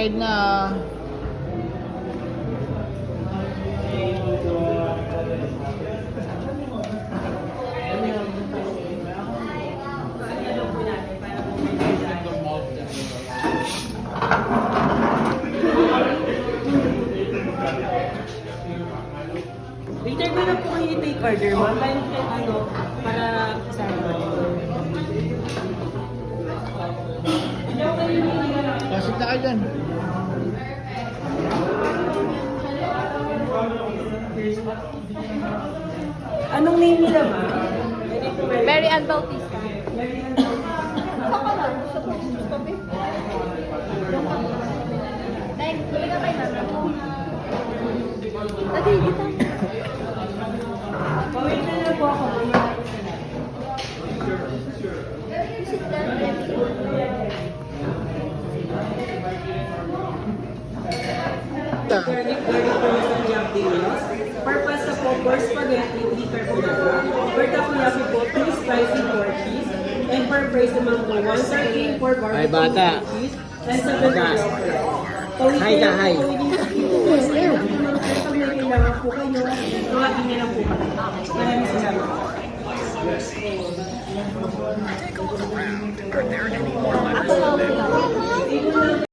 Decide na. Later ko na po kayo i-take order, ma'am. Line check ano, para sa Pasok na kayo dyan. Anong name nila, ma'am? Mary Ann Bautista. Dahil, tuloy ka kayo naman. Lagi, kita. Pawin na po ako. Garlic parmesan jam dinos. Purpose sa po, for spaghetti, liquor po na po. For takoyaki po, 2 spicy pork cheese. And for fries naman po, 1 sardine, 4 barbecue Ay, bata. cheese. And 7 Bata. Pawin Hi ka, hi. Pag may kailangan po kayo, tawagin niyo lang po kami. Maraming salamat.